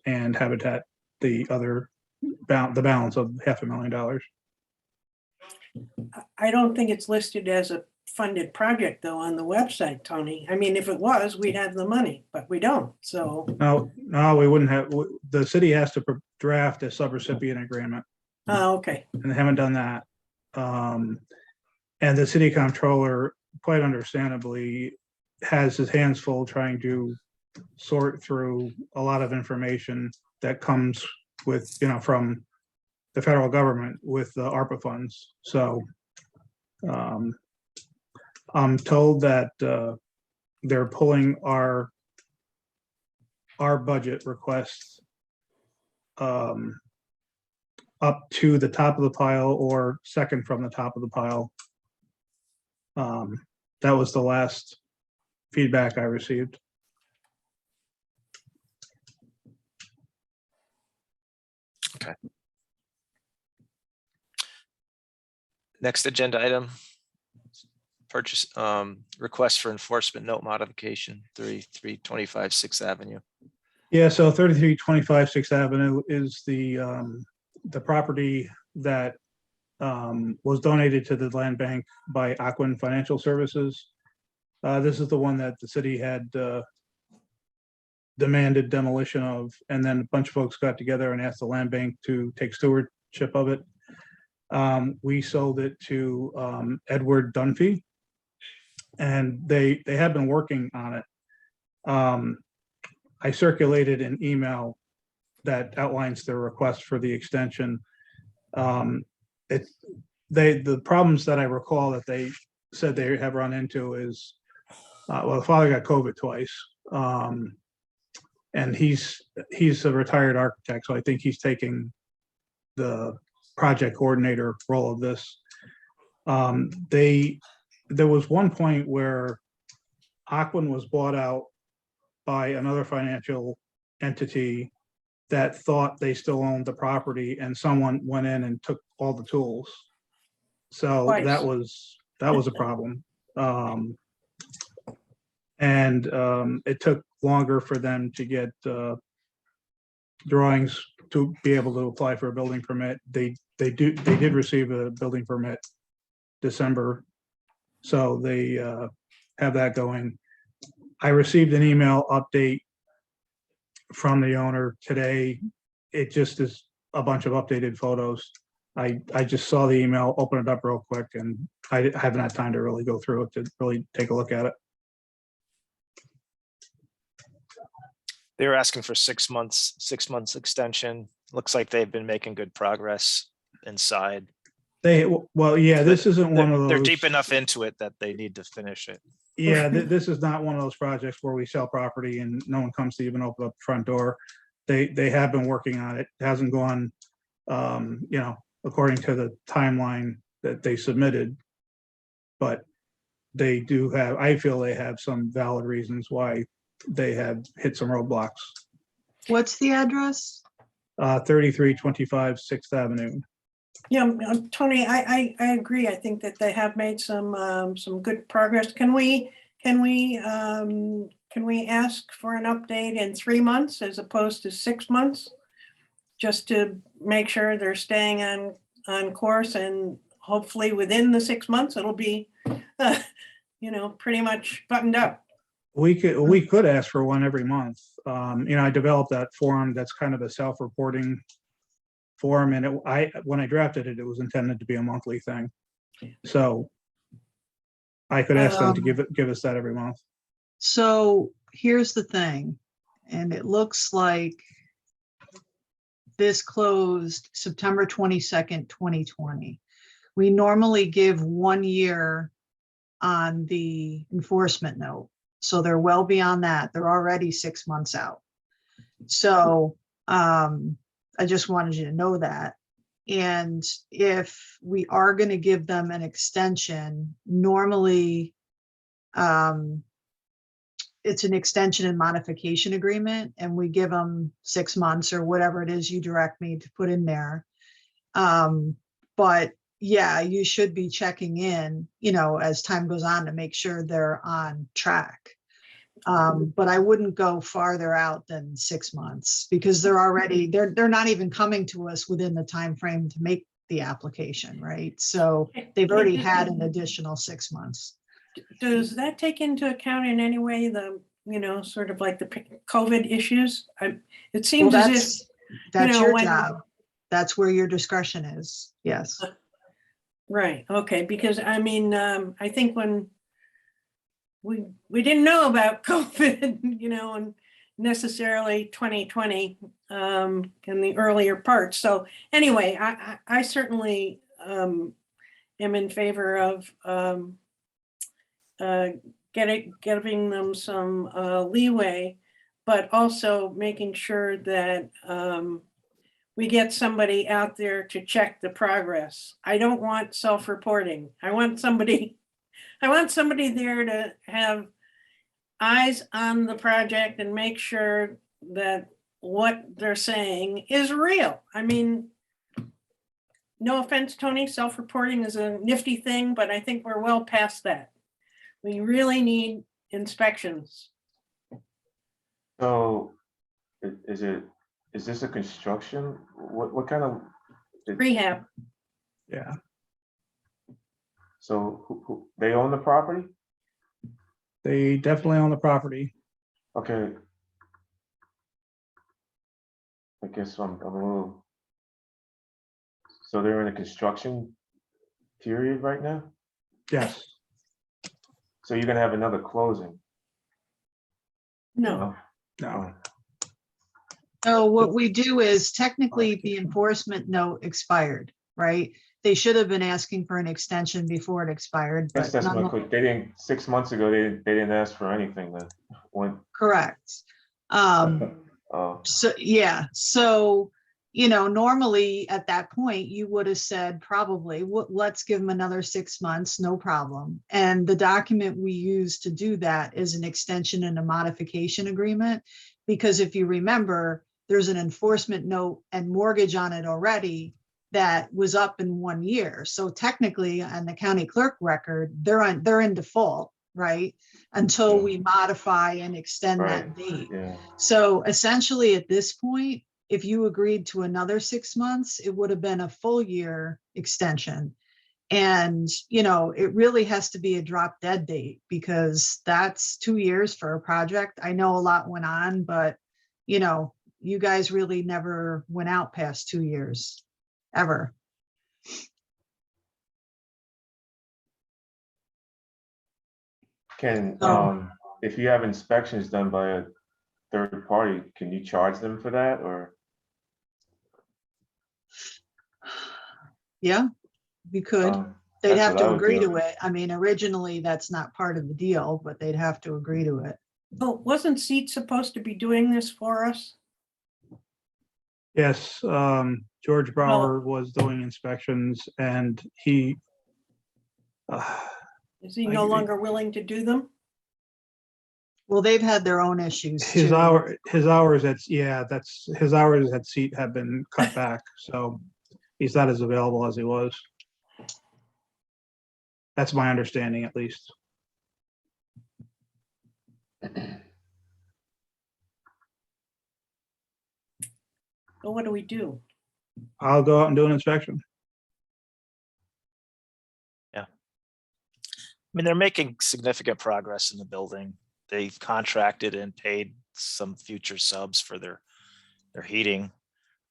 Speaker 1: and habitat the balance of $500,000.
Speaker 7: I don't think it's listed as a funded project though on the website, Tony. I mean, if it was, we'd have the money, but we don't, so.
Speaker 1: No, we wouldn't have. The city has to draft a subrecipient agreement,
Speaker 7: Oh, okay.
Speaker 1: and they haven't done that. And the city comptroller, quite understandably, has his hands full trying to sort through a lot of information that comes with, from the federal government with the ARPA funds. So I'm told that they're pulling our budget requests up to the top of the pile or second from the top of the pile. That was the last feedback I received.
Speaker 3: Okay. Next agenda item. Purchase request for enforcement note modification 3325 6th Avenue.
Speaker 1: Yeah, so 3325 6th Avenue is the property that was donated to the land bank by Aquin Financial Services. This is the one that the city had demanded demolition of, and then a bunch of folks got together and asked the land bank to take stewardship of it. We sold it to Edward Dunphy, and they have been working on it. I circulated an email that outlines their request for the extension. The problems that I recall that they said they have run into is, well, the father got COVID twice. And he's a retired architect, so I think he's taking the project coordinator role of this. There was one point where Aquin was bought out by another financial entity that thought they still owned the property, and someone went in and took all the tools. So
Speaker 7: Twice.
Speaker 1: that was a problem. And it took longer for them to get drawings to be able to apply for a building permit. They did receive a building permit December, so they have that going. I received an email update from the owner today. It just is a bunch of updated photos. I just saw the email, open it up real quick, and I haven't had time to really go through it to really take a look at it.
Speaker 3: They were asking for 6 months extension. Looks like they've been making good progress inside.
Speaker 1: Well, yeah, this isn't one of those.
Speaker 3: They're deep enough into it that they need to finish it.
Speaker 1: Yeah, this is not one of those projects where we sell property and no one comes to even open up the front door. They have been working on it. It hasn't gone, according to the timeline that they submitted. But they do have, I feel they have some valid reasons why they have hit some roadblocks.
Speaker 5: What's the address?
Speaker 1: 3325 6th Avenue.
Speaker 7: Yeah, Tony, I agree. I think that they have made some good progress. Can we ask for an update in 3 months as opposed to 6 months? Just to make sure they're staying on course, and hopefully within the 6 months, it'll be, pretty much buttoned up.
Speaker 1: We could ask for one every month. I developed that form that's kind of a self-reporting form, and when I drafted it, it was intended to be a monthly thing. So I could ask them to give us that every month.
Speaker 5: So here's the thing, and it looks like this closed September 22nd, 2020. We normally give 1 year on the enforcement note. So they're well beyond that. They're already 6 months out. So I just wanted you to know that. And if we are going to give them an extension, normally it's an extension and modification agreement, and we give them 6 months or whatever it is you direct me to put in there. But yeah, you should be checking in, as time goes on to make sure they're on track. But I wouldn't go farther out than 6 months, because they're not even coming to us within the time frame to make the application, right? So they've already had an additional 6 months.
Speaker 7: Does that take into account in any way the, sort of like the COVID issues? It seems
Speaker 5: Well,
Speaker 7: as if,
Speaker 5: that's your
Speaker 7: when-
Speaker 5: job. That's where your discretion is. Yes.
Speaker 7: Right, okay, because I think when we didn't know about COVID, and necessarily 2020 in the earlier parts. So anyway, I certainly am in favor of giving them some leeway, but also making sure that we get somebody out there to check the progress. I don't want self-reporting. I want somebody there to have eyes on the project and make sure that what they're saying is real. No offense, Tony, self-reporting is a nifty thing, but I think we're well past that. We really need inspections.
Speaker 4: So is this a construction? What kind of?
Speaker 7: Rehab.
Speaker 1: Yeah.
Speaker 4: So who they own the property?
Speaker 1: They definitely own the property.
Speaker 4: Okay. I guess I'm a little. So they're in a construction period right now?
Speaker 1: Yes.
Speaker 4: So you're gonna have another closing?
Speaker 7: No,
Speaker 1: No,
Speaker 5: So what we do is technically the enforcement note expired, right? They should have been asking for an extension before it expired,
Speaker 4: Guess
Speaker 5: but
Speaker 4: that's my
Speaker 5: none,
Speaker 4: quick, they didn't, 6 months ago, they didn't ask for anything then. When,
Speaker 5: correct.
Speaker 4: oh,
Speaker 5: So, yeah, so, normally at that point, you would have said probably, let's give them another 6 months, no problem. And the document we use to do that is an extension and a modification agreement. Because if you remember, there's an enforcement note and mortgage on it already that was up in 1 year. So technically on the county clerk record, they're in default, right? Until
Speaker 4: Yeah.
Speaker 5: we modify and extend that
Speaker 4: right,
Speaker 5: date.
Speaker 4: yeah.
Speaker 5: So essentially at this point, if you agreed to another 6 months, it would have been a full year extension. And, it really has to be a drop dead date because that's 2 years for a project. I know a lot went on, but, you guys really never went out past 2 years, ever.
Speaker 4: Can,
Speaker 5: Oh.
Speaker 4: if you have inspections done by a third party, can you charge them for that or?
Speaker 5: Yeah, we could. They'd
Speaker 4: That's
Speaker 5: have
Speaker 4: what I
Speaker 5: to
Speaker 4: would
Speaker 5: agree
Speaker 4: do.
Speaker 5: to it. I mean, originally, that's not part of the deal, but they'd have to agree to it.
Speaker 7: oh, wasn't Seat supposed to be doing this for us?
Speaker 1: yes, George Brower was doing inspections and he,
Speaker 7: Is he
Speaker 1: I
Speaker 7: no
Speaker 1: agree.
Speaker 7: longer willing to do them?
Speaker 5: Well, they've had their own issues
Speaker 1: his
Speaker 5: too.
Speaker 1: his hours at, yeah, that's, his hours at seat have been cut back, so he's not as available as he was. That's my understanding, at least.
Speaker 7: Well, what do we do?
Speaker 1: I'll go out and do an inspection.
Speaker 3: I mean, they're making significant progress in the building. They've contracted and paid some future subs for their heating.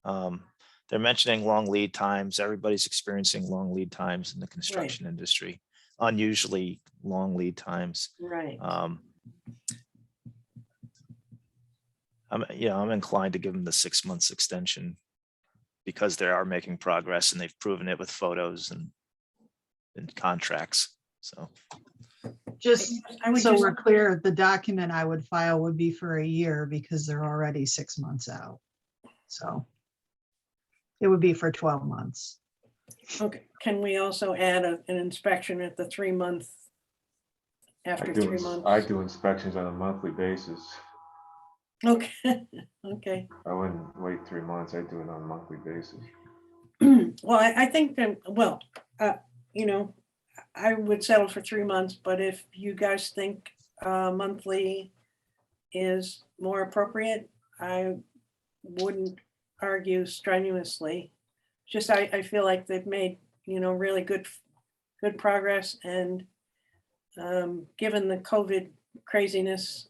Speaker 3: They're mentioning long lead times. Everybody's experiencing long lead times in the construction industry, unusually long lead times.
Speaker 7: Right.
Speaker 3: I'm inclined to give them the 6 months extension because they are making progress and they've proven it with photos and contracts. So
Speaker 5: Just
Speaker 7: I would
Speaker 5: so
Speaker 7: just,
Speaker 5: we're clear, the document I would file would be for a year because they're already 6 months out. So it would be for 12 months.
Speaker 7: okay, can we also add an inspection at the 3 month? After 3 months?
Speaker 4: I do inspections on a monthly basis.
Speaker 7: Okay, okay.
Speaker 4: I wouldn't wait 3 months. I do it on a monthly basis.
Speaker 7: Well, I think that, well, I would settle for 3 months, but if you guys think monthly is more appropriate, I wouldn't argue strenuously. Just I feel like they've made, really good progress and given the COVID craziness,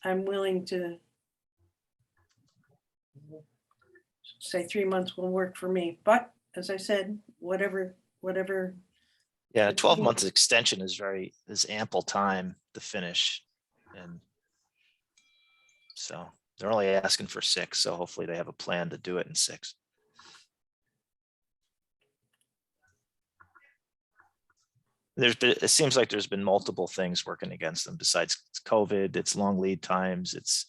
Speaker 7: I'm willing to say 3 months will work for me. But as I said, whatever.
Speaker 3: yeah, a 12 months extension is ample time to finish. And so they're only asking for 6. So hopefully they have a plan to do it in 6. It seems like there's been multiple things working against them besides COVID. It's long lead times. It's,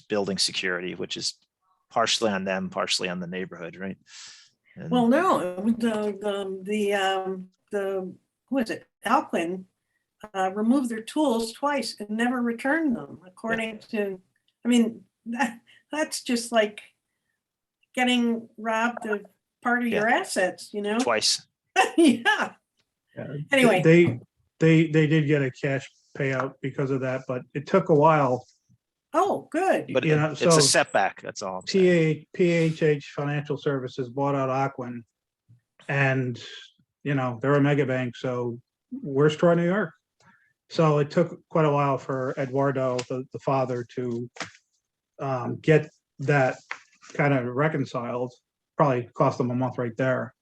Speaker 3: building security, which is partially on them, partially on the neighborhood, right? And
Speaker 7: Well, no, who is it? Alquin removed their tools twice and never returned them, according to, I mean, that's just like getting robbed of part of your assets,
Speaker 3: twice.
Speaker 7: Yeah.
Speaker 1: Yeah.
Speaker 7: Anyway.
Speaker 1: They did get a cash payout because of that, but it took a while.
Speaker 7: Oh, good.
Speaker 3: But it's
Speaker 1: so
Speaker 3: a setback. That's all I'm saying.
Speaker 1: PHH Financial Services bought out Aquin, and they're a mega bank, so where's Troy, New York? So it took quite a while for Eduardo, the father, to get that kind of reconciled. Probably cost them a month right there.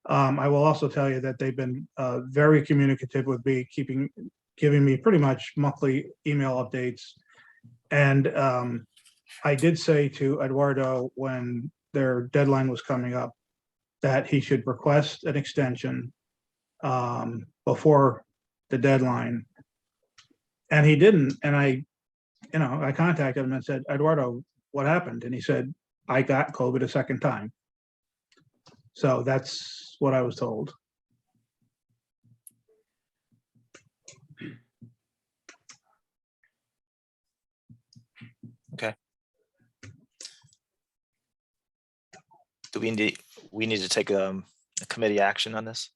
Speaker 1: I will also tell you that they've been very communicative with me, giving me pretty much monthly email updates. And I did say to Eduardo when their deadline was coming up that he should request an extension before the deadline. And he didn't. And I contacted him and said, Eduardo, what happened? And he said, I got COVID a second time. So that's what I was told.
Speaker 3: Okay. Do we need to take a committee action on this?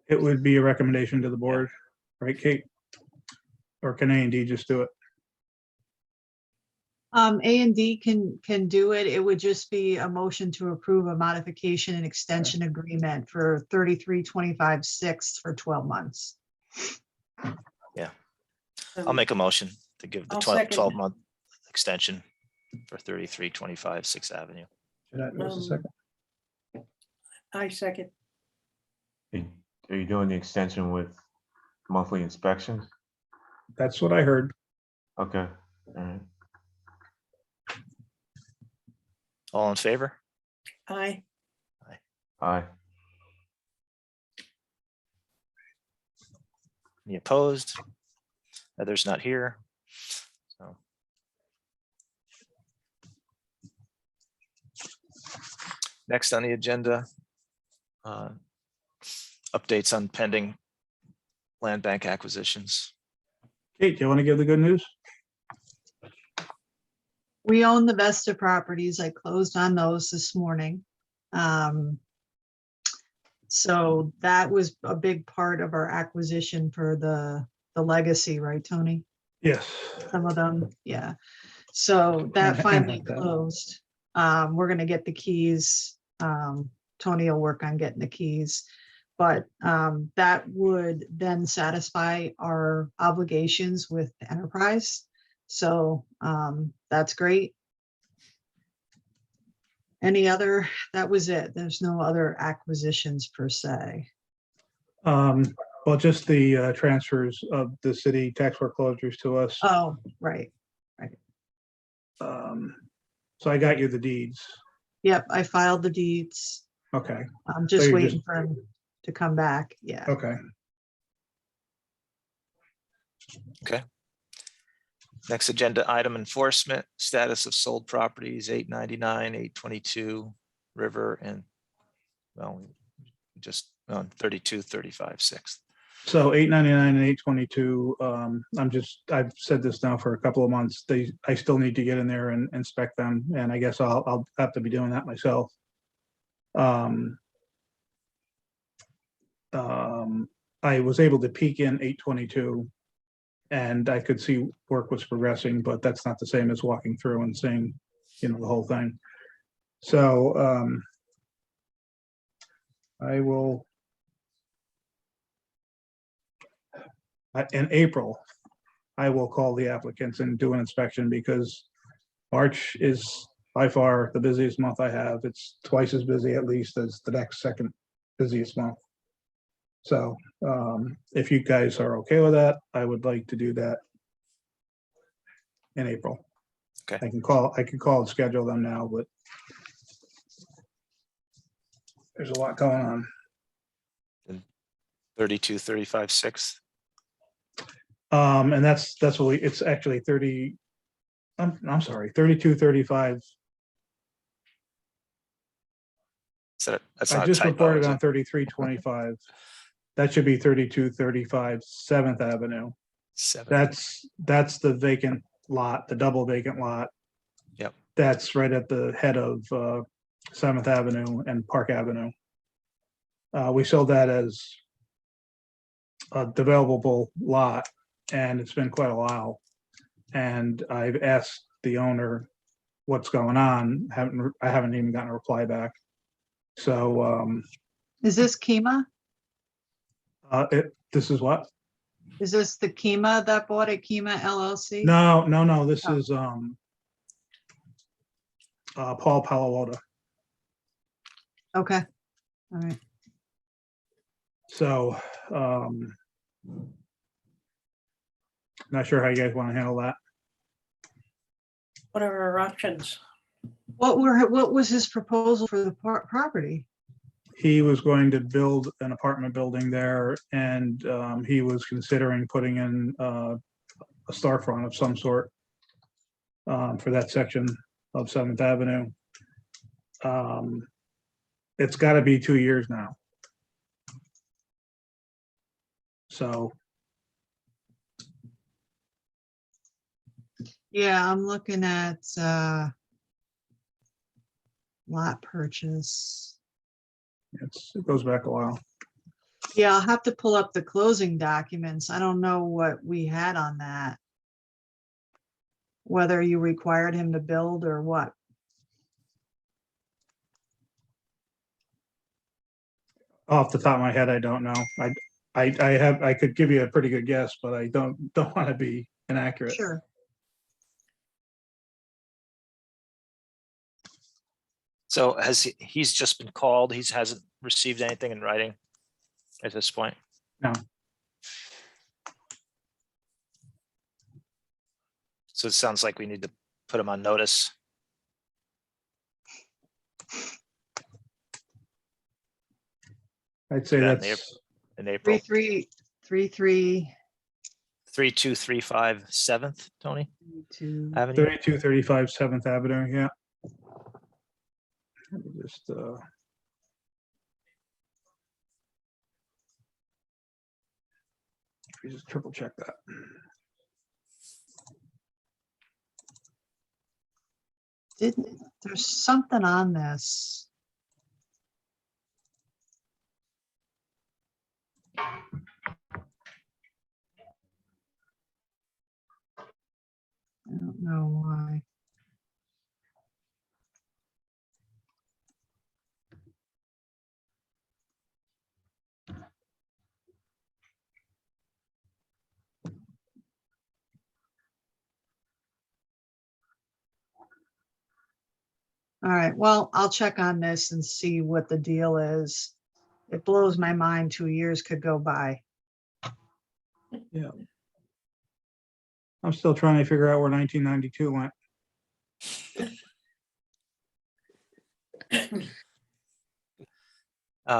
Speaker 1: It would be a recommendation to the board, right, Kate? Or can A&D just do it?
Speaker 5: A&D can do it. It would just be a motion to approve a modification and extension agreement for 3325-6 for 12 months.
Speaker 3: I'll make a motion to give the
Speaker 7: I'll second
Speaker 3: 12-month extension for 3325 6th Avenue.
Speaker 1: Just a second.
Speaker 7: I second.
Speaker 4: Are you doing the extension with monthly inspections?
Speaker 1: That's what I heard.
Speaker 4: Okay, all right.
Speaker 3: All in favor?
Speaker 7: Aye.
Speaker 4: Aye.
Speaker 3: Any opposed? Heather's not here. So. Next on the agenda, updates on pending land bank acquisitions.
Speaker 1: Kate, do you want to give the good news?
Speaker 5: We own the Vesta properties. I closed on those this morning. So that was a big part of our acquisition for the legacy, right, Tony?
Speaker 1: Yes.
Speaker 5: Some of them, yeah. So that
Speaker 1: And
Speaker 5: finally
Speaker 1: like that.
Speaker 5: closed. We're gonna get the keys. Tony will work on getting the keys. But that would then satisfy our obligations with the enterprise. So that's great. That was it. There's no other acquisitions per se.
Speaker 1: Well, just the transfers of the city tax foreclosures to us.
Speaker 5: Oh, right.
Speaker 1: So I got you the deeds.
Speaker 5: Yep, I filed the deeds.
Speaker 1: Okay,
Speaker 5: I'm
Speaker 1: So
Speaker 5: just
Speaker 1: you're
Speaker 5: waiting
Speaker 1: just-
Speaker 5: for him to come back. Yeah.
Speaker 1: okay.
Speaker 3: Next agenda item, enforcement, status of sold properties, 899, 822 River, and well, just on 3235 6th.
Speaker 1: So 899 and 822, I've said this now for a couple of months. I still need to get in there and inspect them, and I guess I'll have to be doing that myself. I was able to peek in 822 and I could see work was progressing, but that's not the same as walking through and seeing, the whole thing. So I will, in April, I will call the applicants and do an inspection because March is by far the busiest month I have. It's twice as busy at least as the next second busiest month. So if you guys are okay with that, I would like to do that in April.
Speaker 3: Okay.
Speaker 1: I can call and schedule them now, but there's a lot going on.
Speaker 3: 3235 6th.
Speaker 1: And that's what it's actually 30. I'm sorry, 3235.
Speaker 3: So that's
Speaker 1: I
Speaker 3: not a
Speaker 1: just
Speaker 3: typo,
Speaker 1: reported
Speaker 3: is
Speaker 1: on
Speaker 3: it?
Speaker 1: 3325. That should be 3235 7th Avenue.
Speaker 3: 7th.
Speaker 1: That's the vacant lot, the double vacant lot.
Speaker 3: Yep.
Speaker 1: That's right at the head of 7th Avenue and Park Avenue. We sold that as a developable lot, and it's been quite a while. And I've asked the owner what's going on. I haven't even gotten a reply back. So
Speaker 5: Is this Kima?
Speaker 1: this is what?
Speaker 5: Is this the Kima that bought it, Kima LLC?
Speaker 1: No. This
Speaker 5: Oh.
Speaker 1: is Paul Palawota.
Speaker 5: Okay, all right.
Speaker 1: So, not sure how you guys want to handle that.
Speaker 7: What are our options?
Speaker 5: What was his proposal for the property?
Speaker 1: He was going to build an apartment building there, and he was considering putting in a storefront of some sort for that section of 7th Avenue. It's got to be 2 years now. So,
Speaker 5: Yeah, I'm looking at lot purchase.
Speaker 1: it goes back a while.
Speaker 5: Yeah, I'll have to pull up the closing documents. I don't know what we had on that. Whether you required him to build or what.
Speaker 1: Off the top of my head, I don't know. I could give you a pretty good guess, but I don't want to be inaccurate.
Speaker 5: Sure.
Speaker 3: So he's just been called, he hasn't received anything in writing at this point?
Speaker 1: No.
Speaker 3: So it sounds like we need to put him on notice.
Speaker 1: I'd say
Speaker 3: Yeah, in
Speaker 1: that's
Speaker 3: In April,
Speaker 5: 3333.
Speaker 3: 3235 7th, Tony
Speaker 5: 32.
Speaker 3: Avenue.
Speaker 1: 3235 7th Avenue, yeah. Let me just, just triple check that.
Speaker 5: There's something on this. I don't know why. All right, well, I'll check on this and see what the deal is. It blows my mind 2 years could go by.
Speaker 1: I'm still trying to figure out where 1992 went.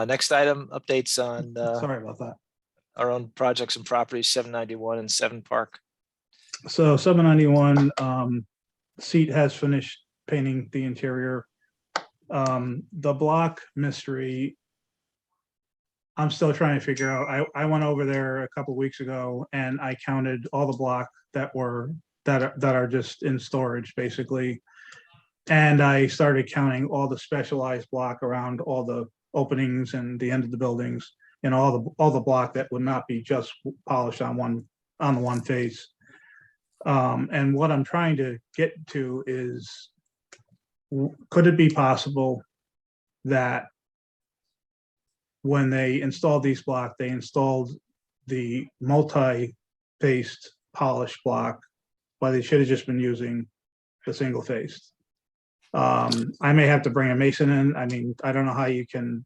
Speaker 3: Next item, updates on
Speaker 1: Sorry about that.
Speaker 3: our own projects and properties, 791 and 7 Park.
Speaker 1: So 791, seat has finished painting the interior. The block mystery, I'm still trying to figure out. I went over there a couple weeks ago and I counted all the block that are just in storage basically. And I started counting all the specialized block around all the openings and the end of the buildings, and all the block that would not be just polished on the one face. And what I'm trying to get to is, could it be possible that when they installed these block, they installed the multi-faced polished block, while they should have just been using the single faced? I may have to bring a mason in. I mean, I don't know how you can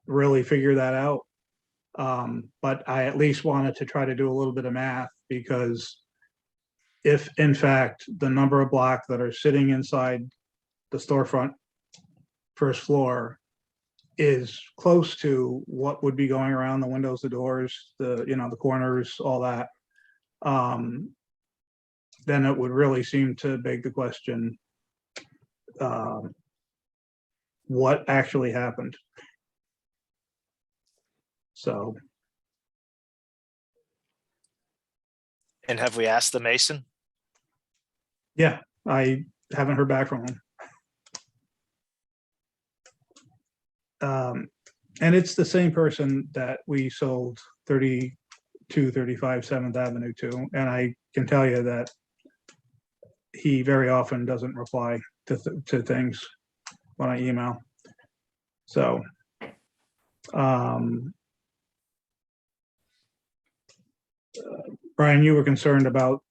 Speaker 1: really figure that out. But I at least wanted to try to do a little bit of math, because if in fact the number of block that are sitting inside the storefront first floor is close to what would be going around the windows, the doors, the corners, all that, then it would really seem to beg the question, what actually happened. So,
Speaker 3: And have we asked the mason?
Speaker 1: yeah, I haven't heard back from him. And it's the same person that we sold 3235 7th Avenue to, and I can tell you that he very often doesn't reply to things when I email. So, Brian, you were concerned about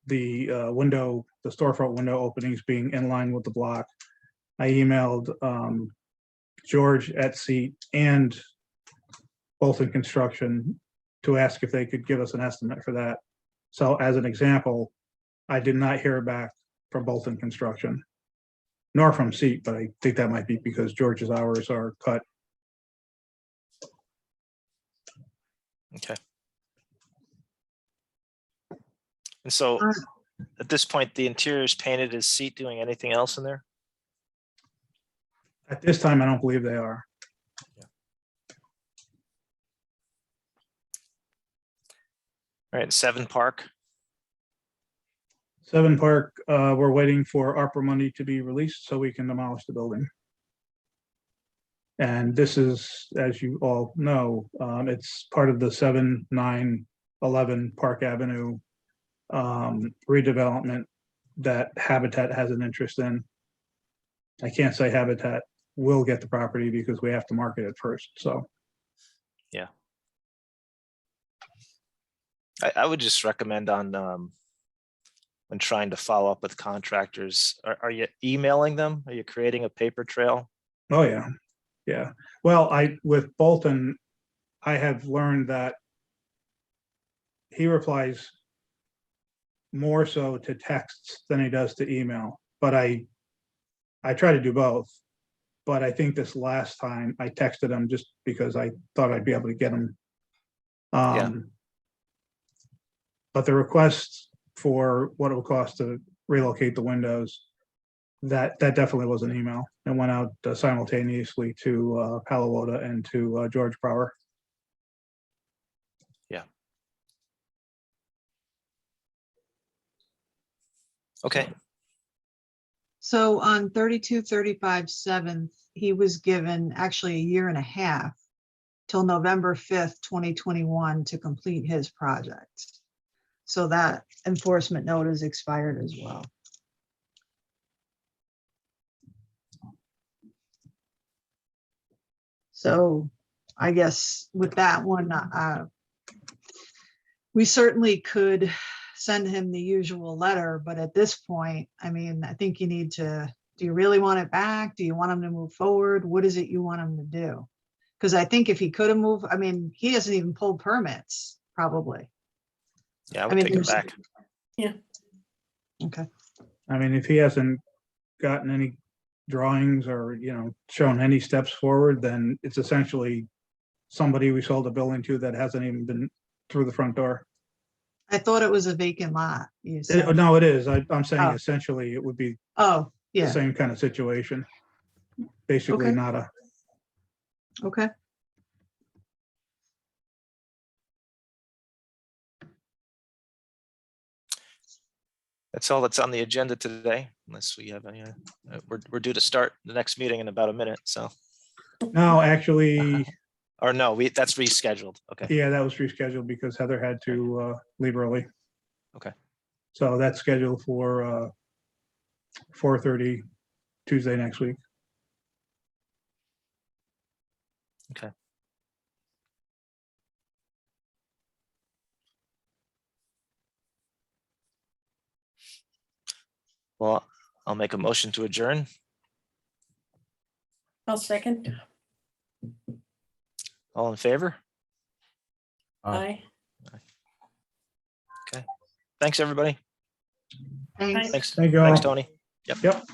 Speaker 1: the the storefront window openings being in line with the block. I emailed George at Seat and Bolton Construction to ask if they could give us an estimate for that. So as an example, I did not hear back from Bolton Construction, nor from Seat, but I think that might be because George's hours are cut.
Speaker 3: Okay. And so at this point, the interior is painted. Is Seat doing anything else in there?
Speaker 1: At this time, I don't believe they are.
Speaker 3: All right, 7 Park.
Speaker 1: 7 Park, we're waiting for ARPA money to be released so we can demolish the building. And this is, as you all know, it's part of the 7, 9, 11 Park Avenue redevelopment that Habitat has an interest in. I can't say Habitat will get the property because we have to market it first, so.
Speaker 3: Yeah. I would just recommend on when trying to follow up with contractors, are you emailing them? Are you creating a paper trail?
Speaker 1: Oh, yeah, yeah. Well, with Bolton, I have learned that he replies more so to texts than he does to email, but I try to do both. But I think this last time I texted him just because I thought I'd be able to get him.
Speaker 3: Yeah.
Speaker 1: But the request for what it would cost to relocate the windows, that definitely was an email and went out simultaneously to Palawota and to George Brower.
Speaker 3: Yeah. Okay.
Speaker 5: So on 3235 7th, he was given actually a year and a half till November 5th, 2021 to complete his project. So that enforcement note is expired as well. So I guess with that one, we certainly could send him the usual letter, but at this point, I mean, I think you need to, do you really want it back? Do you want him to move forward? What is it you want him to do? Because I think if he could have moved, I mean, he hasn't even pulled permits, probably.
Speaker 3: Yeah, I
Speaker 5: I
Speaker 3: would
Speaker 5: mean,
Speaker 3: take it
Speaker 5: there's-
Speaker 3: back.
Speaker 5: Okay.
Speaker 1: I mean, if he hasn't gotten any drawings or, shown any steps forward, then it's essentially somebody we sold a building to that hasn't even been through the front door.
Speaker 5: I thought it was a vacant lot. You said.
Speaker 1: No, it is. I'm saying
Speaker 5: Oh.
Speaker 1: essentially it would be
Speaker 5: Oh,
Speaker 1: the
Speaker 5: yeah,
Speaker 1: same kind of situation. Basically
Speaker 5: Okay.
Speaker 1: nada.
Speaker 5: okay.
Speaker 3: That's all that's on the agenda today, unless we have any, we're due to start the next meeting in about a minute, so,
Speaker 1: No, actually,
Speaker 3: or no, that's rescheduled. Okay,
Speaker 1: yeah, that was rescheduled because Heather had to leave early.
Speaker 3: Okay.
Speaker 1: So that's scheduled for 4:30 Tuesday next week.
Speaker 3: okay. Well, I'll make a motion to adjourn.
Speaker 7: I'll second.
Speaker 3: All in favor?
Speaker 7: Aye.
Speaker 3: Thanks, everybody.
Speaker 5: Thanks.
Speaker 3: Thanks.
Speaker 1: Thank you all.
Speaker 3: Thanks, Tony.
Speaker 1: Yep.